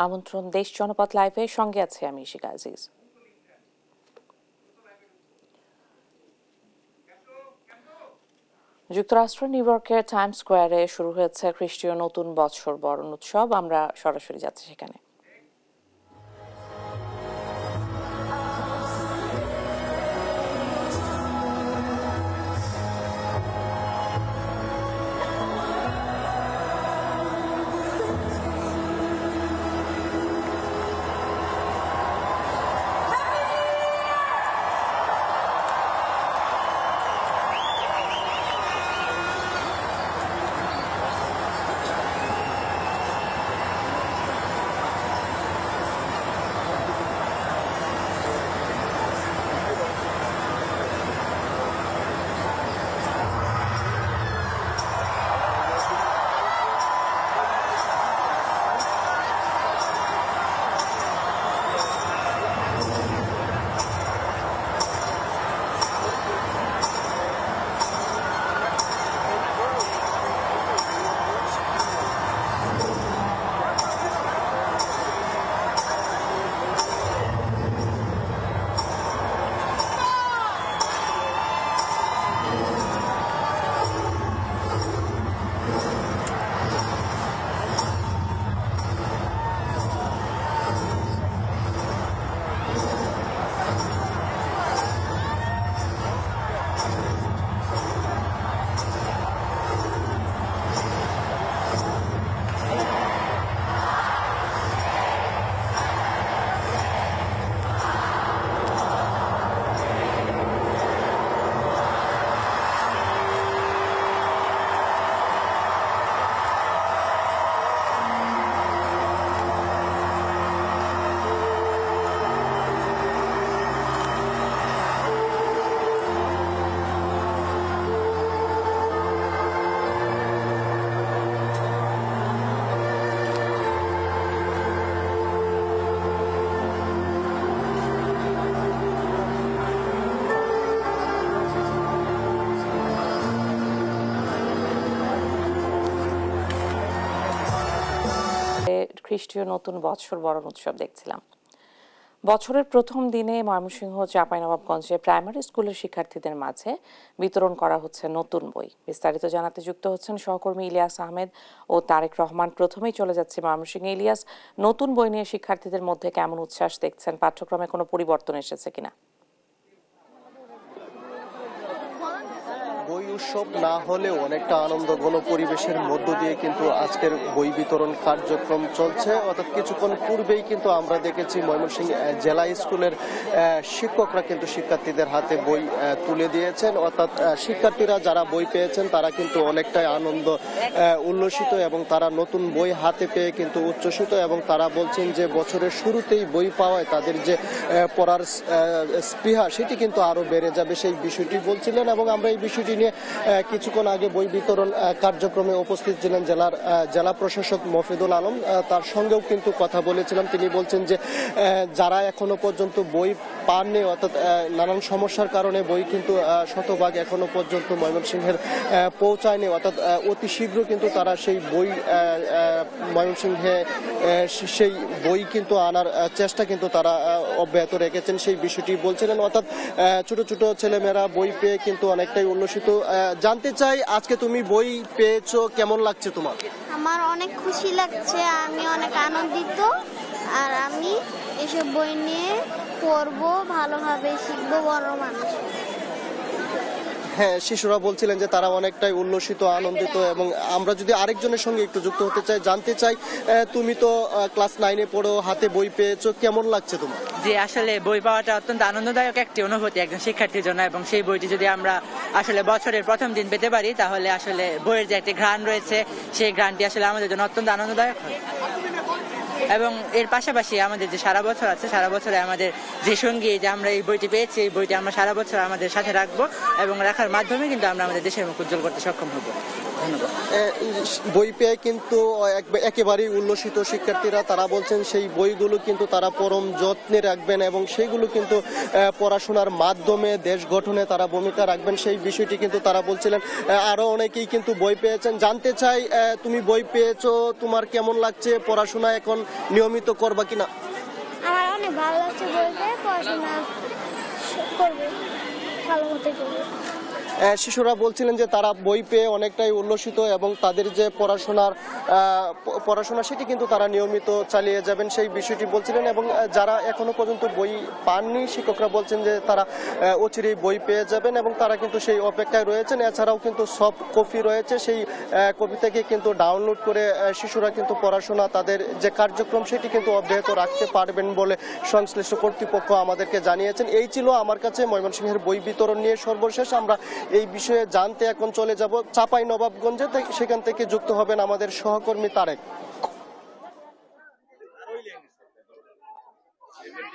আমন্ত্রণ দেশ জনপদ লাইভে, সঙ্গে আছে আমি ইশিকা আজিজ। যুক্তরাষ্ট্রের নিউ ইয়র্কের টাইমস স্কোয়ারে শুরু হয়েছে খ্রিস্টীয় নতুন বছর বরণ উৎসব। আমরা সরাসরি যাচ্ছি সেখানে। খ্রিস্টীয় নতুন বছর বরণ উৎসব দেখছিলাম। বছরের প্রথম দিনে ময়মনসিংহ চাঁপাইনবাবগঞ্জে প্রাইমারি স্কুলের শিক্ষার্থীদের মাঝে বিতরণ করা হচ্ছে নতুন বই। বিস্তারিত জানাতে যুক্ত হচ্ছেন সহকর্মী ইলিয়াস আহমেদ ও তারেক রহমান। প্রথমেই চলে যাচ্ছে ময়মনসিংহে। ইলিয়াস, নতুন বই নিয়ে শিক্ষার্থীদের মধ্যে কেমন উচ্ছ্বাস দেখছেন? পাঠ্যক্রমে কোনো পরিবর্তন এসেছে কিনা? বই উৎসব না হলেও অনেকটা আনন্দঘন পরিবেশের মধ্য দিয়ে কিন্তু আজকের বই বিতরণ কার্যক্রম চলছে। অর্থাৎ কিছুক্ষণ পূর্বেই কিন্তু আমরা দেখেছি ময়মনসিংহ জেলা স্কুলের শিক্ষকরা কিন্তু শিক্ষার্থীদের হাতে বই তুলে দিয়েছেন। অর্থাৎ শিক্ষার্থীরা যারা বই পেয়েছেন তারা কিন্তু অনেকটাই আনন্দ উল্লসিত এবং তারা নতুন বই হাতে পেয়ে কিন্তু উচ্ছ্বসিত, এবং তারা বলছেন যে বছরের শুরুতেই বই পাওয়ায় তাদের যে পড়ার স্পৃহা সেটি কিন্তু আরো বেড়ে যাবে, সেই বিষয়টি বলছিলেন। এবং আমরা এই বিষয়টি নিয়ে কিছুক্ষণ আগে বই বিতরণ কার্যক্রমে উপস্থিত ছিলেন জেলা প্রশাসক মফিদুল আলম, তার সঙ্গেও কিন্তু কথা বলেছিলাম। তিনি বলছেন যে যারা এখনো পর্যন্ত বই পাননি, অর্থাৎ নানান সমস্যার কারণে বই কিন্তু শতভাগ এখনো পর্যন্ত ময়মনসিংহের পৌঁছায়নি, অর্থাৎ অতি শীঘ্র কিন্তু তারা সেই বই ময়মনসিংহে সেই বই কিন্তু আনার চেষ্টা কিন্তু তারা অব্যাহত রেখেছেন, সেই বিষয়টি বলছিলেন। অর্থাৎ ছোট ছোট ছেলেমেয়েরা বই পেয়ে কিন্তু অনেকটাই উল্লসিত। জানতে চাই, আজকে তুমি বই পেয়েছো, কেমন লাগছে তোমার? আমার অনেক খুশি লাগছে, আমি অনেক আনন্দিত। আর আমি এসব বই নিয়ে পড়বো, ভালোভাবে শিখবো, বড় মানুষ। হ্যাঁ, শিশুরা বলছিলেন যে তারা অনেকটাই উল্লসিত, আনন্দিত। এবং আমরা যদি আরেকজনের সঙ্গে একটু যুক্ত হতে চাই, জানতে চাই, তুমি তো ক্লাস 9-এ পড়ো, হাতে বই পেয়েছো, কেমন লাগছে তোমার? যে আসলে বই পাওয়াটা অত্যন্ত আনন্দদায়ক একটি অনুভূতি একজন শিক্ষার্থীর জন্য, এবং সেই বইটি যদি আমরা আসলে বছরের প্রথম দিন পেতে পারি তাহলে আসলে বইয়ের যে একটি ঘ্রাণ রয়েছে সেই ঘ্রাণটি আসলে আমাদের জন্য অত্যন্ত আনন্দদায়ক হয়। এবং এর পাশাপাশি আমাদের যে সারা বছর আছে, সারা বছরে আমাদের যে সঙ্গী, যে আমরা এই বইটি পেয়েছি, এই বইটি আমরা সারা বছর আমাদের সাথে রাখবো এবং রাখার মাধ্যমে কিন্তু আমরা আমাদের দেশের মুখ উজ্জ্বল করতে সক্ষম হব। ধন্যবাদ। বই পেয়ে কিন্তু একেবারেই উল্লসিত শিক্ষার্থীরা। তারা বলছেন সেই বইগুলো কিন্তু তারা পরম যত্নে রাখবেন এবং সেইগুলো কিন্তু পড়াশোনার মাধ্যমে দেশ গঠনে তারা ভূমিকা রাখবেন, সেই বিষয়টি কিন্তু তারা বলছিলেন। আরো অনেকেই কিন্তু বই পেয়েছেন। জানতে চাই, তুমি বই পেয়েছো, তোমার কেমন লাগছে? পড়াশোনা এখন নিয়মিত করবা কিনা? আমার অনেক ভালো লাগছে, বই পেয়ে পড়াশোনা করবে, ভালো মতো করবে। শিশুরা বলছিলেন যে তারা বই পেয়ে অনেকটাই উল্লসিত এবং তাদের যে পড়াশোনা সেটি কিন্তু তারা নিয়মিত চালিয়ে যাবেন, সেই বিষয়টি বলছিলেন। এবং যারা এখনো পর্যন্ত বই পাননি, শিক্ষকরা বলছেন যে তারা অচিরেই বই পেয়ে যাবেন এবং তারা কিন্তু সেই অপেক্ষায় রয়েছেন। এছাড়াও কিন্তু সফট কপি রয়েছে, সেই কপি থেকে কিন্তু ডাউনলোড করে শিশুরা কিন্তু পড়াশোনা তাদের যে কার্যক্রম সেটি কিন্তু অব্যাহত রাখতে পারবেন বলে সংশ্লিষ্ট কর্তৃপক্ষ আমাদেরকে জানিয়েছেন। এই ছিল আমার কাছে ময়মনসিংহের বই বিতরণ নিয়ে সর্বশেষ। আমরা এই বিষয়ে জানতে এখন চলে যাব চাঁপাইনবাবগঞ্জে, সেখান থেকে যুক্ত হবেন আমাদের সহকর্মী তারেক।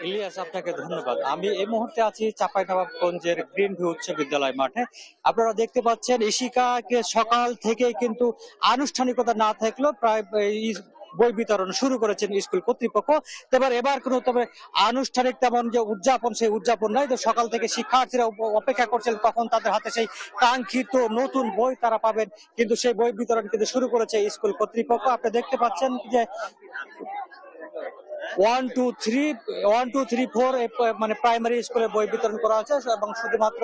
ইলিয়াস, আপনাকে ধন্যবাদ। আমি এই মুহূর্তে আছি চাঁপাইনবাবগঞ্জের গ্রিন ভিউ উচ্চ বিদ্যালয় মাঠে। আপনারা দেখতে পাচ্ছেন ইশিকাকে সকাল থেকে কিন্তু আনুষ্ঠানিকতা না থাকলেও প্রায় বই বিতরণ শুরু করেছেন স্কুল কর্তৃপক্ষ। এবার কোনো তবে আনুষ্ঠানিক তেমন যে উদযাপন, সেই উদযাপন নাই। তো সকাল থেকে শিক্ষার্থীরা অপেক্ষা করছেন কখন তাদের হাতে সেই কাঙ্ক্ষিত নতুন বই তারা পাবেন, কিন্তু সেই বই বিতরণ কিন্তু শুরু করেছে স্কুল কর্তৃপক্ষ। আপনি দেখতে পাচ্ছেন যে 1, 2, 3, 4 মানে প্রাইমারি স্কুলে বই বিতরণ করা হচ্ছে এবং শুধুমাত্র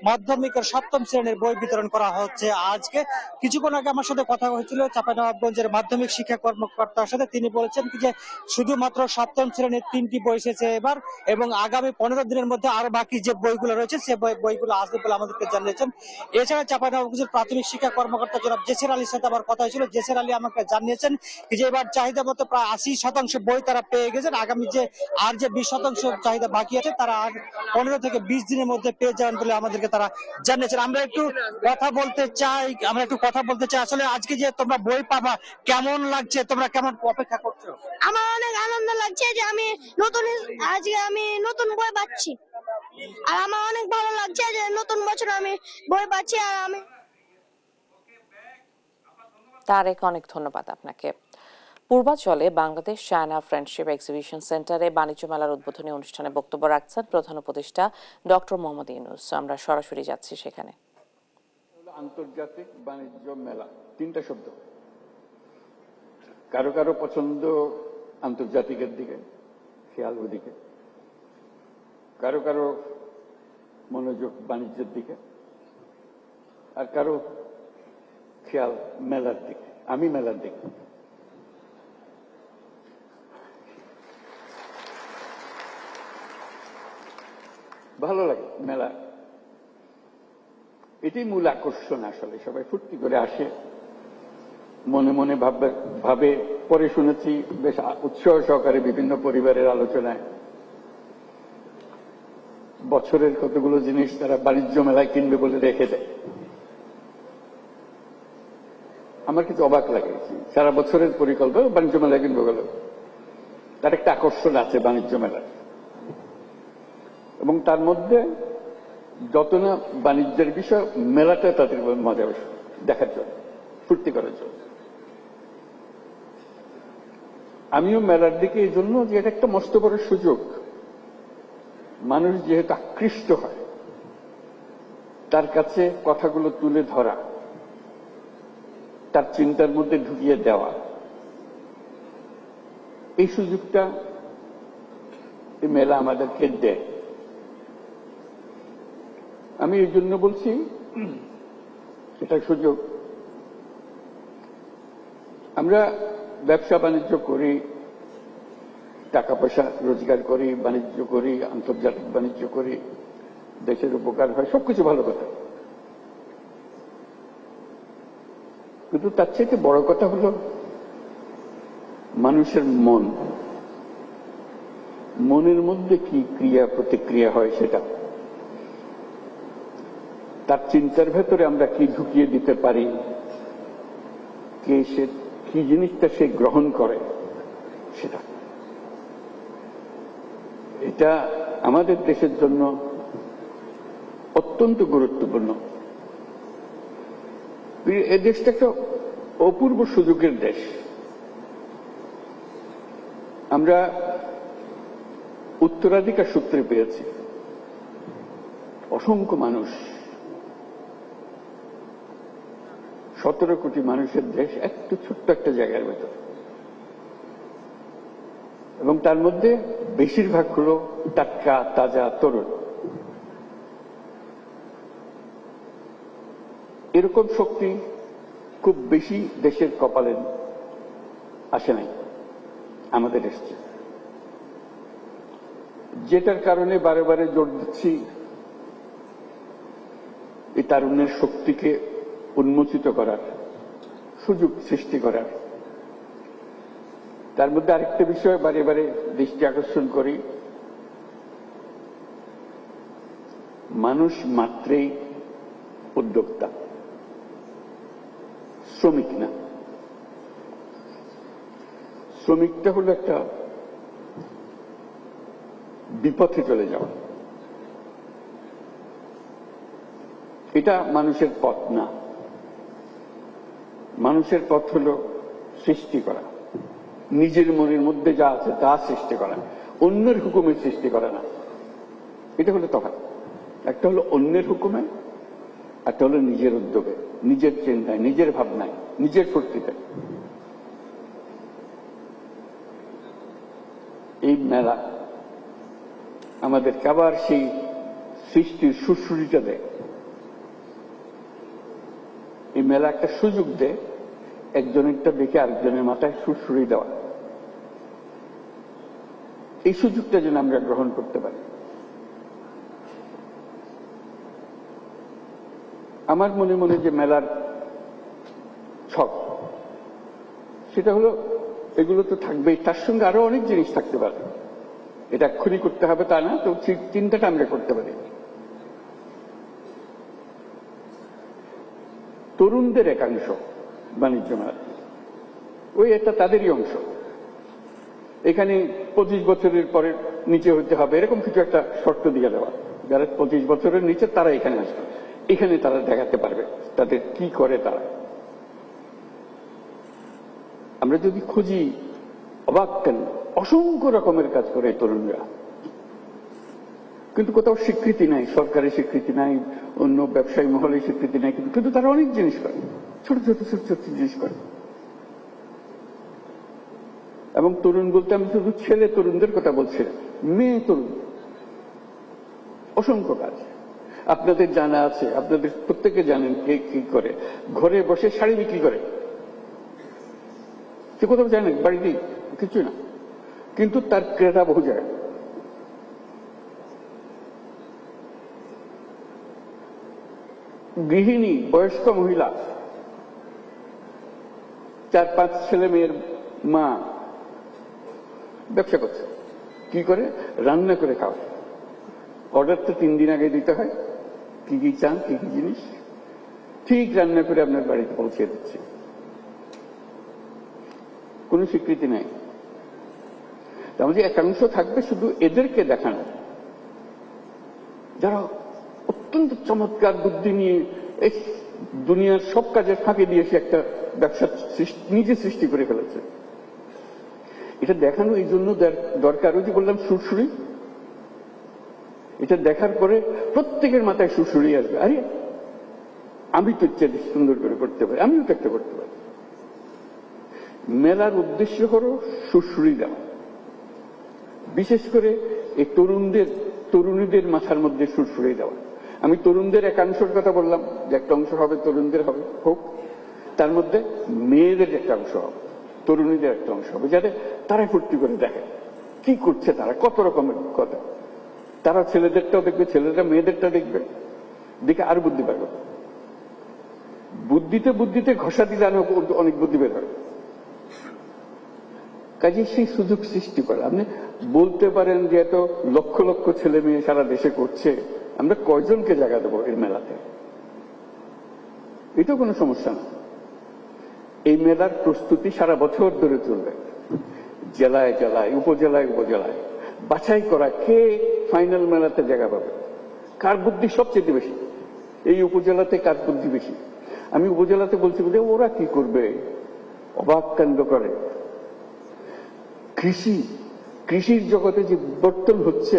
মাধ্যমিকের 7ম শ্রেণীর বই বিতরণ করা হচ্ছে আজকে। কিছুক্ষণ আগে আমার সাথে কথা হয়েছিল চাঁপাইনবাবগঞ্জের মাধ্যমিক শিক্ষা কর্মকর্তার সাথে। তিনি বলেছেন যে শুধুমাত্র 7ম শ্রেণীর 3টি বই এসেছে এবার, এবং আগামী 15 দিনের মধ্যে আরো বাকি যে বইগুলো রয়েছে সে বইগুলো আসবে বলে আমাদেরকে জানিয়েছেন। এছাড়া চাঁপাইনবাবগঞ্জের প্রাথমিক শিক্ষা কর্মকর্তা জনাব জেসির আলীর সাথে আমার কথা হয়েছিল। জেসির আলী আমাকে জানিয়েছেন যে এবার চাহিদা মতো প্রায় 80% বই তারা পেয়ে গেছেন। আগামী যে 20% চাহিদা বাকি আছে তারা আর 15 থেকে 20 দিনের মধ্যে পেয়ে যাবেন বলে আমাদেরকে তারা জানিয়েছেন। আমরা একটু কথা বলতে চাই আসলে আজকে যে তোমরা বই পাবা, কেমন লাগছে? তোমরা কেমন অপেক্ষা করছো? আমার অনেক আনন্দ লাগছে যে আজকে আমি নতুন বই পাচ্ছি, আর আমার অনেক ভালো লাগছে যে নতুন বছর আমি বই পাচ্ছি। আর আমি তারেক, অনেক ধন্যবাদ আপনাকে। পূর্বাচলে বাংলাদেশ চায়না ফ্রেন্ডশিপ এক্সিবিশন সেন্টারে বাণিজ্য মেলার উদ্বোধনী অনুষ্ঠানে বক্তব্য রাখছেন প্রধান উপদেষ্টা ডক্টর মোহাম্মদ ইউনূস। আমরা সরাসরি যাচ্ছি সেখানে। আন্তর্জাতিক বাণিজ্য মেলা, 3টা শব্দ। কারো কারো পছন্দ আন্তর্জাতিকের দিকে, খেয়াল ওদিকে, কারো কারো মনোযোগ বাণিজ্যের দিকে, আর কারো খেয়াল মেলার দিকে। আমি মেলার দিকে। ভালো লাগে মেলা, এটাই মূল আকর্ষণ। আসলে সবাই ফুর্তি করে আসে, মনে মনে ভাবে। পরে শুনেছি বেশ উৎসাহ সহকারে বিভিন্ন পরিবারের আলোচনায় বছরের কতগুলো জিনিস তারা বাণিজ্য মেলায় কিনবে বলে রেখে দেয়। আমার কিছু অবাক লাগে, সারা বছরের পরিকল্পনা বাণিজ্য মেলায় কিনবে গেল। তার একটা আকর্ষণ আছে বাণিজ্য মেলার, এবং তার মধ্যে যত না বাণিজ্যের বিষয়, মেলাটা তাদের মজা দেখার জন্য, ফুর্তি করার জন্য। আমিও মেলার দিকে এই জন্য যে এটা একটা মস্ত বড় সুযোগ। মানুষ যেহেতু আকৃষ্ট হয়, তার কাছে কথাগুলো তুলে ধরা, তার চিন্তার মধ্যে ঢুকিয়ে দেওয়া, এই সুযোগটা এই মেলা আমাদেরকে দেয়। আমি এই জন্য বলছি এটা সুযোগ। আমরা ব্যবসা বাণিজ্য করি, টাকা পয়সা রোজগার করি, বাণিজ্য করি, আন্তর্জাতিক বাণিজ্য করি, দেশের উপকার হয়, সবকিছু ভালো কথা। কিন্তু তার চাইতে বড় কথা হলো মানুষের মনের মধ্যে কি ক্রিয়া প্রতিক্রিয়া হয়, সেটা তার চিন্তার ভেতরে আমরা কি ঢুকিয়ে দিতে পারি, কি জিনিসটা সে গ্রহণ করে, সেটা এটা আমাদের দেশের জন্য অত্যন্ত গুরুত্বপূর্ণ। এই দেশটা একটা অপূর্ব সুযোগের দেশ। আমরা উত্তরাধিকার সূত্রে পেয়েছি অসংখ্য মানুষ, 17 কোটি মানুষের দেশ একটু ছোট্ট একটা জায়গার ভেতর, এবং তার মধ্যে বেশিরভাগ হলো টাটকা তাজা তরুণ। এরকম শক্তি খুব বেশি দেশের কপালে আসে নাই, আমাদের এসছে, যেটার কারণে বারে বারে জোর দিচ্ছি এই তারুণ্যের শক্তিকে উন্মোচিত করার, সুযোগ সৃষ্টি করার। তার মধ্যে আরেকটা বিষয় বারে বারে দৃষ্টি আকর্ষণ করি, মানুষ মাত্রেই উদ্যোক্তা, শ্রমিক না। শ্রমিকটা হলো একটা বিপথে চলে যাওয়া, এটা মানুষের পথ না। মানুষের পথ হলো সৃষ্টি করা, নিজের মনের মধ্যে যা আছে তা সৃষ্টি করা, অন্যের হুকুমে সৃষ্টি করা না। এটা হলো তফাৎ। একটা হলো অন্যের হুকুমে, একটা হলো নিজের উদ্যোগে, নিজের চিন্তায়, নিজের ভাবনায়, নিজের ফুর্তিতে। এই মেলা আমাদেরকে আবার সেই সৃষ্টির সুরসুরিটা দেয়। এই মেলা একটা সুযোগ দেয় একজনেরটা দেখে আরেকজনের মাথায় সুরসুরি দেওয়া। এই সুযোগটা যেন আমরা গ্রহণ করতে পারি। আমার মনে মনে যে মেলার ছক, সেটা হলো এগুলো তো থাকবেই, তার সঙ্গে আরো অনেক জিনিস থাকতে পারে। এটা এক্ষুনি করতে হবে তা না, তো চিন্তাটা আমরা করতে পারি। তরুণদের একাংশ বাণিজ্য মেলা, ওই এটা তাদেরই অংশ। এখানে 25 বছরের পরে নিচে হইতে হবে এরকম কিছু একটা শর্ত দিয়ে দেওয়া। যারা 25 বছরের নিচে তারা এখানে আসবে, এখানে তারা দেখাতে পারবে তাদের কি করে তারা। আমরা যদি খুঁজি অবাক কেন, অসংখ্য রকমের কাজ করে তরুণরা, কিন্তু কোথাও স্বীকৃতি নাই, সরকারি স্বীকৃতি নাই, অন্য ব্যবসায়ী মহলে স্বীকৃতি নাই, কিন্তু তারা অনেক জিনিস করে, ছোট ছোট ছোট ছোট জিনিস করে। এবং তরুণ বলতে আমি শুধু ছেলে তরুণদের কথা বলছি, মেয়ে তরুণ অসংখ্য কাজ আপনাদের জানা আছে, আপনাদের প্রত্যেকে জানেন কে কি করে। ঘরে বসে শাড়ি বিক্রি করে, সে কোথাও জানেন বাড়িতে কিছু না, কিন্তু তার ক্রেতা বহু যায়। গৃহিণী, বয়স্ক মহিলা, 4-5 ছেলে মেয়ের মা ব্যবসা করছে। কি করে? রান্না করে খাওয়া। অর্ডার তো 3 দিন আগে দিতে হয়, কি কি চান, কি কি জিনিস, ঠিক রান্না করে আপনার বাড়িতে পৌঁছে দিচ্ছে। কোন স্বীকৃতি নাই। আমাদের একাংশ থাকবে শুধু এদেরকে দেখানো, যারা অত্যন্ত চমৎকার বুদ্ধি নিয়ে এই দুনিয়ার সব কাজের ফাঁকে দিয়ে সে একটা ব্যবসা নিজে সৃষ্টি করে ফেলেছে। এটা দেখানো এই জন্য দরকার, ওই যে বললাম সুরসুরি, এটা দেখার পরে প্রত্যেকের মাথায় সুরসুরি আসবে, আরে আমি তো ইচ্ছে সুন্দর করে করতে পারি, আমিও তো একটা করতে পারি। মেলার উদ্দেশ্য হলো সুরসুরি দেওয়া, বিশেষ করে এই তরুণীদের মাথার মধ্যে সুরসুরি দেওয়া। আমি তরুণদের একাংশের কথা বললাম, যে একটা অংশ হবে তরুণদের হবে হোক, তার মধ্যে মেয়েদের একটা অংশ হবে, তরুণীদের একটা অংশ হবে, যাতে তারা ফুর্তি করে দেখে কি করছে তারা, কত রকমের কথা। তারা ছেলেদেরটাও দেখবে, ছেলেরা মেয়েদেরটা দেখবে, দেখে আর বুদ্ধি পাবে। বুদ্ধিতে বুদ্ধিতে ঘষা দিলে অনেক বুদ্ধি বের হবে। কাজে সেই সুযোগ সৃষ্টি করে। আপনি বলতে পারেন যে এত লক্ষ লক্ষ ছেলে মেয়ে সারা দেশে করছে, আমরা কয়জনকে জায়গা দেবো এই মেলাতে? এটাও কোনো সমস্যা না। এই মেলার প্রস্তুতি সারা বছর ধরে চলবে, জেলায় জেলায়, উপজেলায় উপজেলায় বাছাই করা কে ফাইনাল মেলাতে জায়গা পাবে, কার বুদ্ধি সবচেয়ে বেশি, এই উপজেলাতে কার বুদ্ধি বেশি। আমি উপজেলাতে বলছি যে ওরা কি করবে, অবাক কাণ্ড করে। কৃষির জগতে যে বিবর্তন হচ্ছে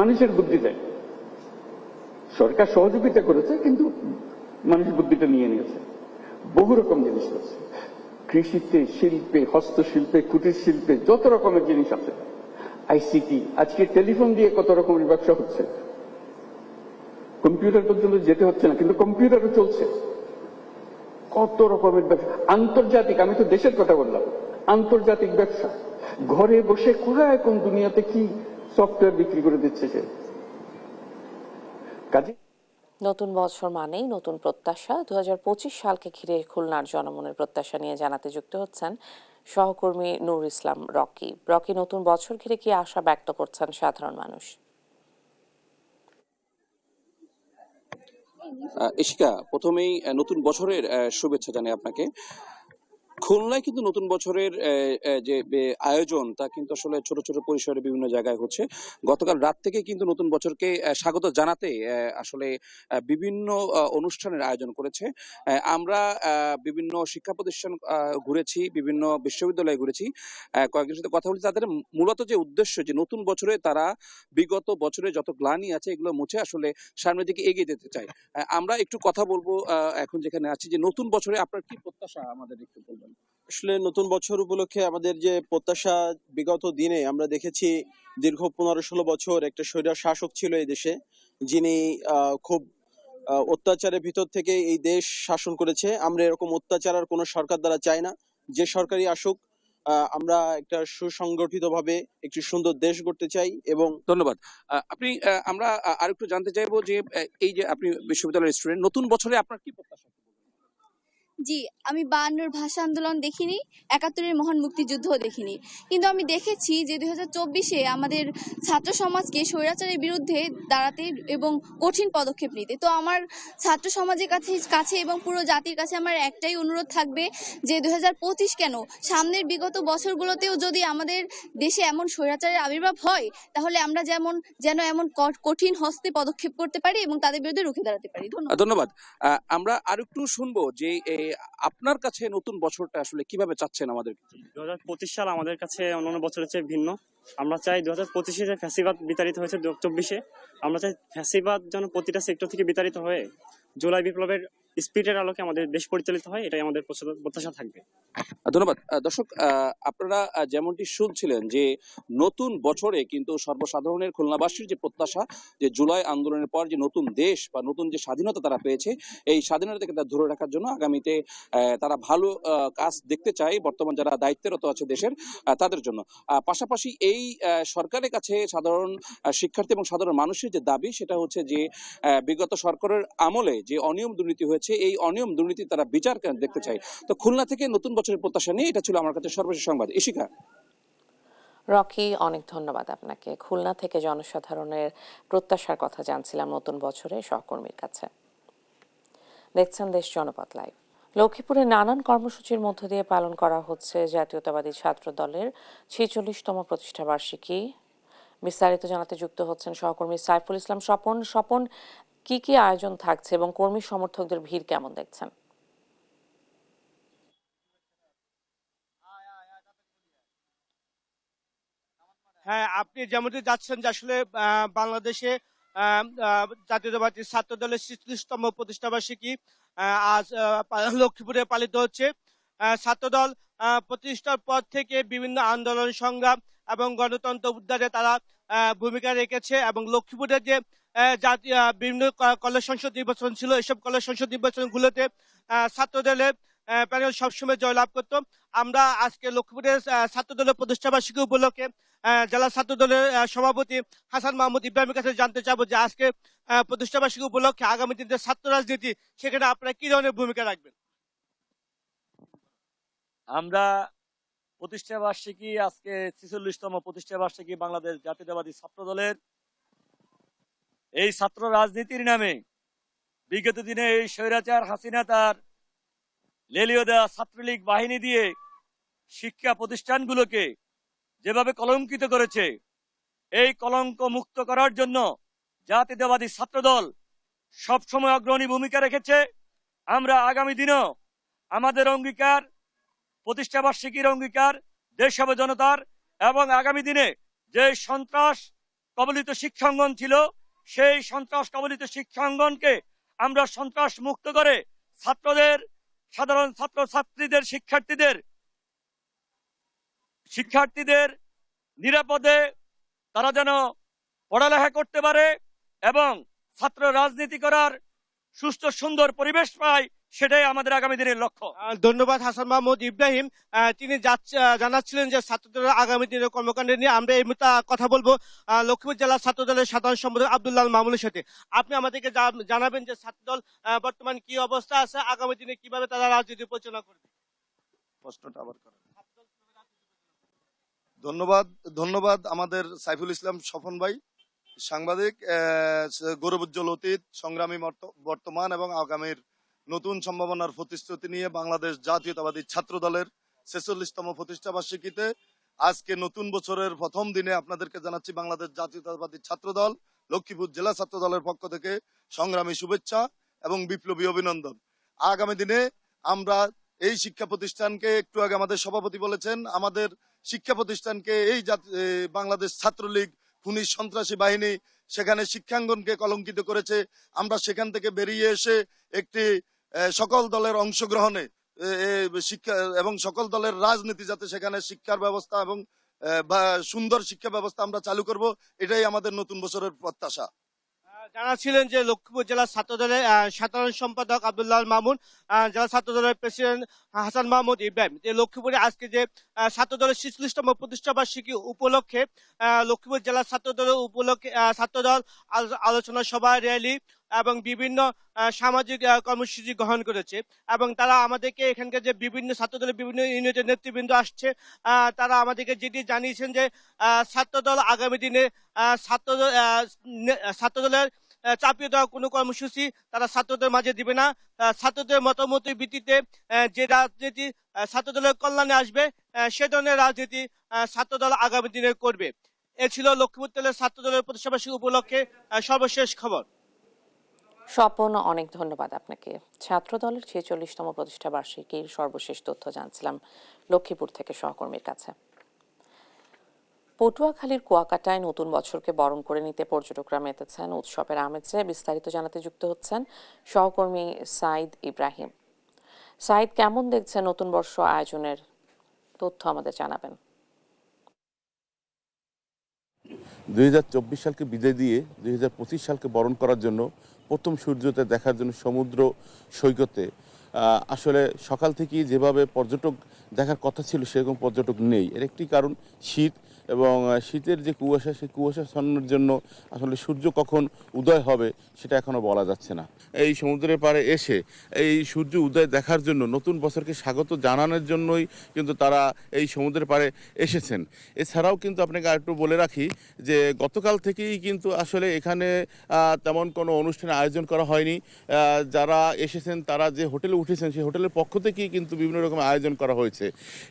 মানুষের বুদ্ধিতে, সরকার সহযোগিতা করেছে কিন্তু মানুষ বুদ্ধিটা নিয়ে নিয়েছে, বহু রকম জিনিস আছে কৃষিতে, শিল্পে, হস্তশিল্পে, কুটির শিল্পে, যত রকমের জিনিস আছে, আইসিটি, আজকে টেলিফোন দিয়ে কত রকমের ব্যবসা হচ্ছে, কম্পিউটার পর্যন্ত যেতে হচ্ছে না কিন্তু কম্পিউটারও চলছে, কত রকমের ব্যবসা, আন্তর্জাতিক, আমি তো দেশের কথা বললাম, আন্তর্জাতিক ব্যবসা, ঘরে বসে কোথায় কোন দুনিয়াতে কি সফটওয়্যার বিক্রি করে দিচ্ছে সে। কাজে নতুন বছর মানেই নতুন প্রত্যাশা। 2025 সালকে ঘিরে খুলনার জনমনের প্রত্যাশা নিয়ে জানাতে যুক্ত হচ্ছেন সহকর্মী নূর ইসলাম রকি। রকি, নতুন বছর ঘিরে কি আশা ব্যক্ত করছেন সাধারণ মানুষ? ইশিকা, প্রথমেই নতুন বছরের শুভেচ্ছা জানাই আপনাকে। খুলনায় কিন্তু নতুন বছরের যে আয়োজন তা কিন্তু আসলে ছোট ছোট পরিসরে বিভিন্ন জায়গায় হচ্ছে। গতকাল রাত থেকে কিন্তু নতুন বছরকে স্বাগত জানাতে আসলে বিভিন্ন অনুষ্ঠানের আয়োজন করেছে। আমরা বিভিন্ন শিক্ষা প্রতিষ্ঠান ঘুরেছি, বিভিন্ন বিশ্ববিদ্যালয়ে ঘুরেছি, কয়েকজনের সাথে কথা বলেছি। তাদের মূলত যে উদ্দেশ্য যে নতুন বছরে তারা বিগত বছরে যত গ্লানি আছে এগুলো মুছে আসলে সামনের দিকে এগিয়ে যেতে চায়। আমরা একটু কথা বলবো এখন যেখানে আছি, যে নতুন বছরে আপনার কি প্রত্যাশা আমাদের একটু বলবেন। আসলে নতুন বছর উপলক্ষে আমাদের যে প্রত্যাশা, বিগত দিনে আমরা দেখেছি দীর্ঘ 15-16 বছর একটা স্বৈরাচার শাসক ছিল এই দেশে, যিনি খুব অত্যাচারের ভিতর থেকে এই দেশ শাসন করেছে। আমরা এরকম অত্যাচার আর কোনো সরকার দ্বারা চাই না। যে সরকারই আসুক, আমরা একটা সুসংগঠিত ভাবে একটি সুন্দর দেশ গড়তে চাই। এবং ধন্যবাদ। আপনি আমরা আরেকটু জানতে চাইবো যে এই যে আপনি বিশ্ববিদ্যালয়ের স্টুডেন্ট, নতুন বছরে আপনার কি প্রত্যাশা? জি, আমি 52-র ভাষা আন্দোলন দেখিনি, 71-এর মহান মুক্তিযুদ্ধও দেখিনি, কিন্তু আমি দেখেছি যে 2024-এ আমাদের ছাত্র সমাজকে স্বৈরাচারের বিরুদ্ধে দাঁড়াতে এবং কঠিন পদক্ষেপ নিতে। তো আমার ছাত্র সমাজের কাছে এবং পুরো জাতির কাছে আমার একটাই অনুরোধ থাকবে যে 2025 কেন, সামনের বিগত বছরগুলোতেও যদি আমাদের দেশে এমন স্বৈরাচারের আবির্ভাব হয়, তাহলে আমরা যেন এমন কঠিন হস্তে পদক্ষেপ করতে পারি এবং তাদের বিরুদ্ধে রুখে দাঁড়াতে পারি। ধন্যবাদ। আমরা আরেকটু শুনবো যে আপনার কাছে নতুন বছরটা আসলে কিভাবে চাচ্ছেন আমাদের? 2025 সাল আমাদের কাছে অন্যান্য বছরের চেয়ে ভিন্ন। আমরা চাই 2025-এ যে ফ্যাসিবাদ বিতাড়িত হয়েছে 2024-এ, আমরা চাই ফ্যাসিবাদ যেন প্রতিটা সেক্টর থেকে বিতাড়িত হয়ে জুলাই বিপ্লবের স্পিডের আলোকে আমাদের দেশ পরিচালিত হয়, এটাই আমাদের প্রত্যাশা থাকবে। ধন্যবাদ। দর্শক, আপনারা যেমনটি শুনছিলেন যে নতুন বছরে কিন্তু সর্বসাধারণের, খুলনাবাসীর যে প্রত্যাশা যে জুলাই আন্দোলনের পর যে নতুন দেশ বা নতুন যে স্বাধীনতা তারা পেয়েছে, এই স্বাধীনতাকে তারা ধরে রাখার জন্য আগামীতে তারা ভালো কাজ দেখতে চায় বর্তমান যারা দায়িত্বরত আছে দেশের, তাদের জন্য। পাশাপাশি এই সরকারের কাছে সাধারণ শিক্ষার্থী এবং সাধারণ মানুষের যে দাবি, সেটা হচ্ছে যে বিগত সরকারের আমলে যে অনিয়ম দুর্নীতি হয়েছে, এই অনিয়ম দুর্নীতি তারা বিচার দেখতে চায়। তো খুলনা থেকে নতুন বছরের প্রত্যাশা নিয়ে এটা ছিল আমার কাছে সর্বশেষ সংবাদ। ইশিকা। রকি, অনেক ধন্যবাদ আপনাকে। খুলনা থেকে জনসাধারণের প্রত্যাশার কথা জানছিলাম নতুন বছরে সহকর্মীর কাছে। দেখছেন দেশ জনপথ লাইভ। লক্ষ্মীপুরে নানান কর্মসূচির মধ্য দিয়ে পালন করা হচ্ছে জাতীয়তাবাদী ছাত্র দলের 46তম প্রতিষ্ঠাবার্ষিকী। বিস্তারিত জানাতে যুক্ত হচ্ছেন সহকর্মী সাইফুল ইসলাম স্বপন। স্বপন, কি কি আয়োজন থাকছে এবং কর্মী সমর্থকদের ভিড় কেমন দেখছেন? হ্যাঁ, আপনি যেমনটি যাচ্ছেন যে আসলে বাংলাদেশে জাতীয়তাবাদী ছাত্র দলের 46তম প্রতিষ্ঠাবার্ষিকী আজ লক্ষ্মীপুরে পালিত হচ্ছে। ছাত্রদল প্রতিষ্ঠার পর থেকে বিভিন্ন আন্দোলন, সংগ্রাম এবং গণতন্ত্র উদ্ধারে তারা ভূমিকা রেখেছে এবং লক্ষ্মীপুরের যে বিভিন্ন কলেজ সংসদ নির্বাচন ছিল, এসব কলেজ সংসদ নির্বাচনগুলোতে ছাত্র দলের প্যানেল সবসময় জয়লাভ করত। আমরা আজকে লক্ষ্মীপুরের ছাত্র দলের প্রতিষ্ঠাবার্ষিকী উপলক্ষে জেলা ছাত্র দলের সভাপতি হাসান মাহমুদ ইব্রাহিমের কাছে জানতে চাবো যে আজকে প্রতিষ্ঠাবার্ষিকী উপলক্ষে আগামী দিনে ছাত্র রাজনীতি, সেখানে আপনারা কি ধরনের ভূমিকা রাখবেন? আমরা প্রতিষ্ঠাবার্ষিকী, আজকে 46তম প্রতিষ্ঠাবার্ষিকী বাংলাদেশ জাতীয়তাবাদী ছাত্র দলের, এই ছাত্র রাজনীতির নামে বিগত দিনে এই স্বৈরাচার হাসিনা তার লেলিয়ে দেওয়া ছাত্রলীগ বাহিনী দিয়ে শিক্ষা প্রতিষ্ঠানগুলোকে যেভাবে কলঙ্কিত করেছে, এই কলঙ্ক মুক্ত করার জন্য জাতীয়তাবাদী ছাত্রদল সবসময় অগ্রণী ভূমিকা রেখেছে আমরা আগামী দিনেও আমাদের অঙ্গীকার, প্রতিষ্ঠাবার্ষিকীর অঙ্গীকার দেশ হবে জনতার, এবং আগামী দিনে যে সন্ত্রাস কবলিত শিক্ষাঙ্গন ছিল সেই সন্ত্রাস কবলিত শিক্ষাঙ্গনকে আমরা সন্ত্রাস মুক্ত করে ছাত্রদের, সাধারণ ছাত্র ছাত্রীদের, শিক্ষার্থীদের নিরাপদে তারা যেন পড়ালেখা করতে পারে এবং ছাত্র রাজনীতি করার সুস্থ সুন্দর পরিবেশ পায়, সেটাই আমাদের আগামী দিনের লক্ষ্য। ধন্যবাদ হাসান মাহমুদ ইব্রাহিম। তিনি জানাচ্ছিলেন যে ছাত্রদের আগামী দিনের কর্মকাণ্ড নিয়ে। আমরা এই মুহূর্তে কথা বলবো লক্ষ্মীপুর জেলা ছাত্র দলের সাধারণ সম্পাদক আব্দুল্লাহ মামুনের সাথে। আপনি আমাদেরকে জানাবেন যে ছাত্রদল বর্তমান কি অবস্থা আছে, আগামী দিনে কিভাবে তারা রাজনীতি পরিচালনা করবে। প্রশ্নটা আবার করেন। ধন্যবাদ আমাদের সাইফুল ইসলাম স্বপন ভাই, সাংবাদিক, গৌরবোজ্জ্বল অতীত, সংগ্রামী বর্তমান এবং আগামীর নতুন সম্ভাবনার প্রতিশ্রুতি নিয়ে বাংলাদেশ জাতীয়তাবাদী ছাত্র দলের ৪৬তম প্রতিষ্ঠা বার্ষিকীতে আজকে নতুন বছরের প্রথম দিনে আপনাদেরকে জানাচ্ছি বাংলাদেশ জাতীয়তাবাদী ছাত্র দল লক্ষ্মীপুর জেলা ছাত্র দলের পক্ষ থেকে সংগ্রামী শুভেচ্ছা এবং বিপ্লবী অভিনন্দন। আগামী দিনে আমরা এই শিক্ষা প্রতিষ্ঠানকে, একটু আগে আমাদের সভাপতি বলেছেন, আমাদের শিক্ষা প্রতিষ্ঠানকে এই বাংলাদেশ ছাত্রলীগ খুনি সন্ত্রাসী বাহিনী সেখানে শিক্ষাঙ্গনকে কলঙ্কিত করেছে। আমরা সেখান থেকে বেরিয়ে এসে একটি সকল দলের অংশগ্রহণে শিক্ষা এবং সকল দলের রাজনীতি, যাতে সেখানে শিক্ষার ব্যবস্থা এবং সুন্দর শিক্ষা ব্যবস্থা আমরা চালু করব, এটাই আমাদের নতুন বছরের প্রত্যাশা। জানাচ্ছিলেন যে লক্ষ্মীপুর জেলা ছাত্র দলের সাধারণ সম্পাদক আব্দুল্লাহ মামুন, জেলা ছাত্র দলের প্রেসিডেন্ট হাসান মাহমুদ ইব্রাহিম। যে লক্ষ্মীপুরে আজকে যে ছাত্র দলের ৪৬তম প্রতিষ্ঠা বার্ষিকী উপলক্ষে লক্ষ্মীপুর জেলা ছাত্র দলের উপলক্ষে ছাত্রদল আলোচনা সভা, র্যালি এবং বিভিন্ন সামাজিক কর্মসূচি গ্রহণ করেছে। এবং তারা আমাদেরকে এখানকার যে বিভিন্ন ছাত্রদলের বিভিন্ন ইউনিটের নেতৃবৃন্দ আসছে, তারা আমাদেরকে যেটি জানিয়েছেন যে ছাত্রদল আগামী দিনে ছাত্রদলের চাপিয়ে দেওয়া কোনো কর্মসূচি তারা ছাত্রদের মাঝে দিবে না। ছাত্রদের মতামতের ভিত্তিতে যে রাজনীতি ছাত্রদলের কল্যাণে আসবে, সে ধরনের রাজনীতি ছাত্রদল আগামী দিনে করবে। এ ছিল লক্ষ্মীপুর জেলার ছাত্রদলের প্রতিষ্ঠা বার্ষিকী উপলক্ষে সর্বশেষ খবর। স্বপন, অনেক ধন্যবাদ আপনাকে। ছাত্র দলের ৪৬তম প্রতিষ্ঠা বার্ষিকীর সর্বশেষ তথ্য জানছিলাম লক্ষ্মীপুর থেকে সহকর্মীর কাছে। পটুয়াখালীর কুয়াকাটায় নতুন বছরকে বরণ করে নিতে পর্যটকরা মেতেছেন উৎসবের আমেজে। বিস্তারিত জানাতে যুক্ত হচ্ছেন সহকর্মী সাইদ ইব্রাহিম। সাইদ, কেমন দেখছেন নতুন বর্ষ আয়োজনের তথ্য আমাদের জানাবেন। ২০২৪ সালকে বিদায় দিয়ে ২০২৫ সালকে বরণ করার জন্য প্রথম সূর্যোদয় দেখার জন্য সমুদ্র সৈকতে আসলে সকাল থেকেই যেভাবে পর্যটক দেখার কথা ছিল সেরকম পর্যটক নেই। এর একটি কারণ শীত, এবং শীতের যে কুয়াশা, সেই কুয়াশা ছড়ানোর জন্য আসলে সূর্য কখন উদয় হবে সেটা এখনও বলা যাচ্ছে না। এই সমুদ্রের পাড়ে এসে এই সূর্য উদয় দেখার জন্য, নতুন বছরকে স্বাগত জানানোর জন্যই কিন্তু তারা এই সমুদ্রের পাড়ে এসেছেন। এছাড়াও কিন্তু আপনাকে আরেকটু বলে রাখি যে গতকাল থেকেই কিন্তু আসলে এখানে তেমন কোনো অনুষ্ঠানের আয়োজন করা হয়নি। যারা এসেছেন তারা যে হোটেলে উঠেছেন সেই হোটেলের পক্ষ থেকেই কিন্তু বিভিন্ন রকম আয়োজন করা হয়েছে।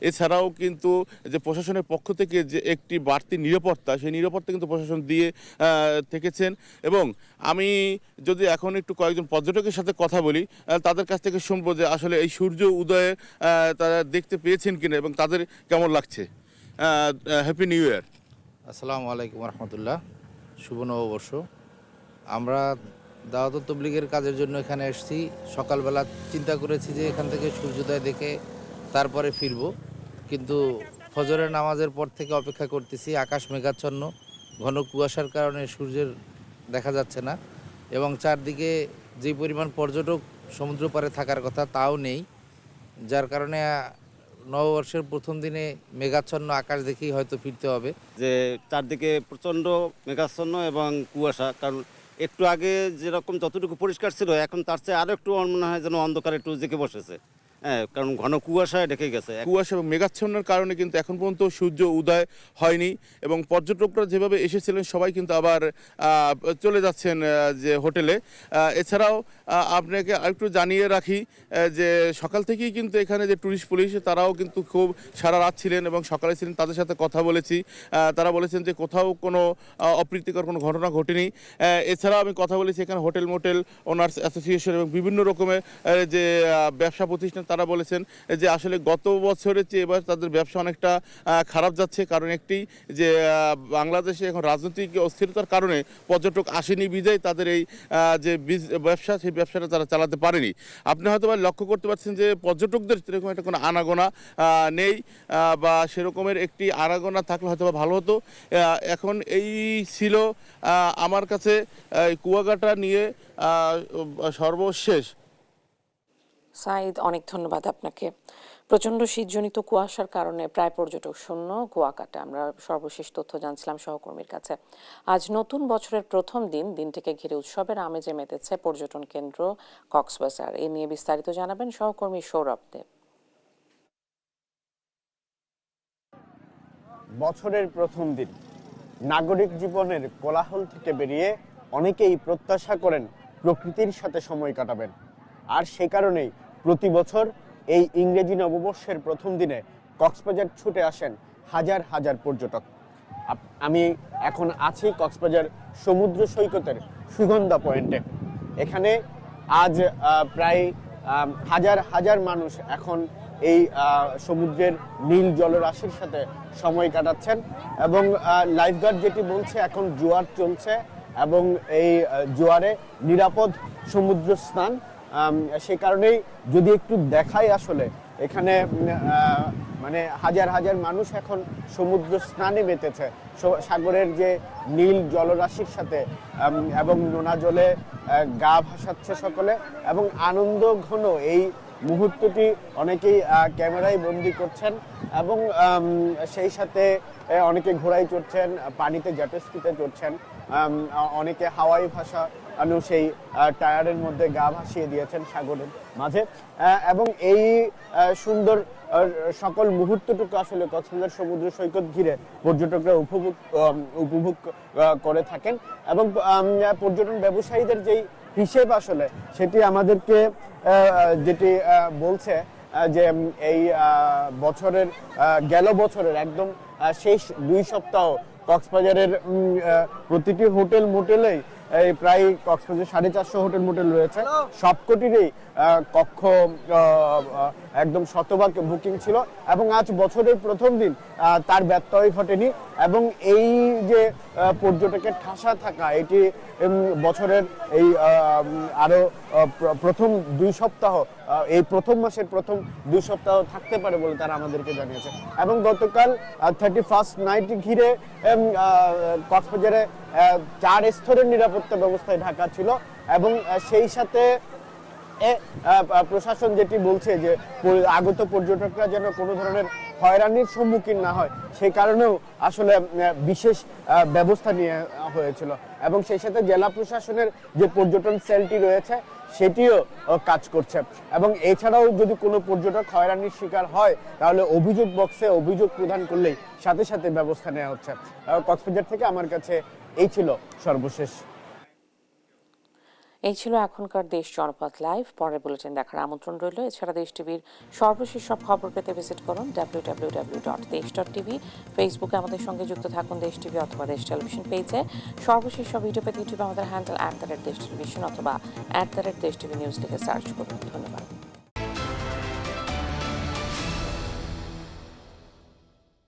এছাড়াও কিন্তু যে প্রশাসনের পক্ষ থেকে যে একটি বাড়তি নিরাপত্তা, সেই নিরাপত্তা কিন্তু প্রশাসন দিয়ে থেকেছেন। এবং আমি যদি এখন একটু কয়েকজন পর্যটকের সাথে কথা বলি, তাদের কাছ থেকে শুনবো যে আসলে এই সূর্য উদয়ে তারা দেখতে পেয়েছেন কিনা এবং তাদের কেমন লাগছে। Happy new year. আসসালামু আলাইকুম রহমতুল্লাহ, শুভ নববর্ষ। আমরা দাওয়াত তবলিগের কাজের জন্য এখানে এসেছি। সকালবেলা চিন্তা করেছি যে এখান থেকে সূর্যোদয় দেখে তারপরে ফিরব, কিন্তু ফজরের নামাজের পর থেকে অপেক্ষা করতেছি। আকাশ মেঘাচ্ছন্ন, ঘন কুয়াশার কারণে সূর্যের দেখা যাচ্ছে না, এবং চারদিকে যে পরিমাণ পর্যটক সমুদ্র পাড়ে থাকার কথা তাও নেই, যার কারণে নববর্ষের প্রথম দিনে মেঘাচ্ছন্ন আকাশ দেখেই হয়তো ফিরতে হবে। যে চারদিকে প্রচণ্ড মেঘাচ্ছন্ন এবং কুয়াশা, কারণ একটু আগে যেরকম যতটুকু পরিষ্কার ছিল এখন তার চেয়ে আরও একটু মনে হয় যেন অন্ধকার একটু জেঁকে বসেছে। হ্যাঁ, কারণ ঘন কুয়াশায় ঢেকে গেছে। কুয়াশা এবং মেঘাচ্ছন্নের কারণে কিন্তু এখন পর্যন্ত সূর্য উদয় হয়নি এবং পর্যটকরা যেভাবে এসেছিলেন সবাই কিন্তু আবার চলে যাচ্ছেন যে হোটেলে। এছাড়াও আপনাকে আরেকটু জানিয়ে রাখি যে সকাল থেকেই কিন্তু এখানে যে ট্যুরিস্ট পুলিশ তারাও কিন্তু খুব সারা রাত ছিলেন এবং সকালে ছিলেন, তাদের সাথে কথা বলেছি। তারা বলেছেন যে কোথাও কোনো অপ্রীতিকর কোনো ঘটনা ঘটেনি। এছাড়াও আমি কথা বলেছি এখানে হোটেল মোটেল ওনার্স অ্যাসোসিয়েশন এবং বিভিন্ন রকমের যে ব্যবসা প্রতিষ্ঠান, তারা বলেছেন যে আসলে গত বছরের চেয়ে এবার তাদের ব্যবসা অনেকটা খারাপ যাচ্ছে। কারণ একটি যে বাংলাদেশে এখন রাজনৈতিক অস্থিরতার কারণে পর্যটক আসেনি বিধায় তাদের এই যে ব্যবসা, সেই ব্যবসাটা তারা চালাতে পারেনি। আপনি হয়তো লক্ষ্য করতে পারছেন যে পর্যটকদের সেরকম একটা কোনো আনাগোনা নেই বা সেরকমের একটি আনাগোনা থাকলে হয়তো ভালো হতো। এখন এই ছিল আমার কাছে কুয়াকাটা নিয়ে সর্বশেষ। সাইদ, অনেক ধন্যবাদ আপনাকে। প্রচণ্ড শীতজনিত কুয়াশার কারণে প্রায় পর্যটক শূন্য কুয়াকাটা। আমরা সর্বশেষ তথ্য জানছিলাম সহকর্মীর কাছে। আজ নতুন বছরের প্রথম দিনটিকে ঘিরে উৎসবের আমেজে মেতেছে পর্যটন কেন্দ্র কক্সবাজার। এ নিয়ে বিস্তারিত জানাবেন সহকর্মী সৌরভ দেব। বছরের প্রথম দিন, নাগরিক জীবনের কোলাহল থেকে বেরিয়ে অনেকেই প্রত্যাশা করেন প্রকৃতির সাথে সময় কাটাবেন। আর সে কারণেই প্রতি বছর এই ইংরেজি নববর্ষের প্রথম দিনে কক্সবাজার ছুটে আসেন হাজার হাজার পর্যটক। আমি এখন আছি কক্সবাজার সমুদ্র সৈকতের সুগন্ধা পয়েন্টে। এখানে আজ প্রায় হাজার হাজার মানুষ এখন এই সমুদ্রের নীল জলরাশির সাথে সময় কাটাচ্ছেন এবং লাইফগার্ড যেটি বলছে এখন জোয়ার চলছে এবং এই জোয়ারে নিরাপদ সমুদ্র স্নান। সে কারণেই যদি একটু দেখাই আসলে এখানে মানে হাজার হাজার মানুষ এখন সমুদ্র স্নানে মেতেছে সাগরের যে নীল জলরাশির সাথে এবং নোনা জলে গা ভাসাচ্ছে সকলে এবং আনন্দ ঘন এই মুহূর্তটি অনেকেই ক্যামেরায় বন্দি করছেন এবং সেই সাথে অনেকে ঘোড়ায় চড়ছেন, পানিতে জেটস্কিতে চড়ছেন, অনেকে হাওয়াই ভাষা সেই টায়ারের মধ্যে গা ভাসিয়ে দিয়েছেন সাগরের মাঝে। এবং এই সুন্দর সকল মুহূর্তটুকু আসলে কক্সবাজার সমুদ্র সৈকত ঘিরে পর্যটকরা উপভোগ করে থাকেন এবং পর্যটন ব্যবসায়ীদের যেই হিসেব আসলে সেটি আমাদেরকে যেটি বলছে যে এই বছরের গেল বছরের একদম শেষ 2 সপ্তাহ কক্সবাজারের প্রতিটি হোটেল মোটেলেই প্রায় কক্সবাজার 450 হোটেল মোটেল রয়েছে, সবকটিরই কক্ষ একদম শতভাগ বুকিং ছিল এবং আজ বছরের প্রথম দিন তার ব্যত্যয় ঘটেনি এবং এই যে পর্যটকের ঠাসা থাকা এটি বছরের এই আরো প্রথম 2 সপ্তাহ, এই প্রথম মাসের প্রথম 2 সপ্তাহ থাকতে পারে বলে তারা আমাদেরকে জানিয়েছে। এবং গতকাল 31st নাইট ঘিরে কক্সবাজারে 4 স্তরের নিরাপত্তা ব্যবস্থায় ঢাকা ছিল এবং সেই সাথে প্রশাসন যেটি বলছে যে আগত পর্যটকরা যেন কোনো ধরনের হয়রানির সম্মুখীন না হয় সেই কারণেও আসলে বিশেষ ব্যবস্থা নেওয়া হয়েছিল এবং সেই সাথে জেলা প্রশাসনের যে পর্যটন সেলটি রয়েছে সেটিও কাজ করছে এবং এছাড়াও যদি কোনো পর্যটক হয়রানির শিকার হয় তাহলে অভিযোগ বক্সে অভিযোগ প্রদান করলেই সাথে সাথে ব্যবস্থা নেওয়া হচ্ছে। কক্সবাজার থেকে আমার কাছে এই ছিল সর্বশেষ। এই ছিল এখনকার দেশ জনপথ লাইভ। পরের বুলেটিন দেখার আমন্ত্রণ রইল। এছাড়া দেশ টিভির সর্বশেষ সব খবর পেতে ভিজিট করুন www.desh.tv। ফেসবুকে আমাদের সঙ্গে যুক্ত থাকুন দেশ টিভি অথবা দেশ টেলিভিশন পেজে। সর্বশেষ সব ভিডিও পেতে ইউটিউবে আমাদের হ্যান্ডেল @দেশ টেলিভিশন অথবা @দেশ টিভি নিউজ লিখে সার্চ করুন। ধন্যবাদ।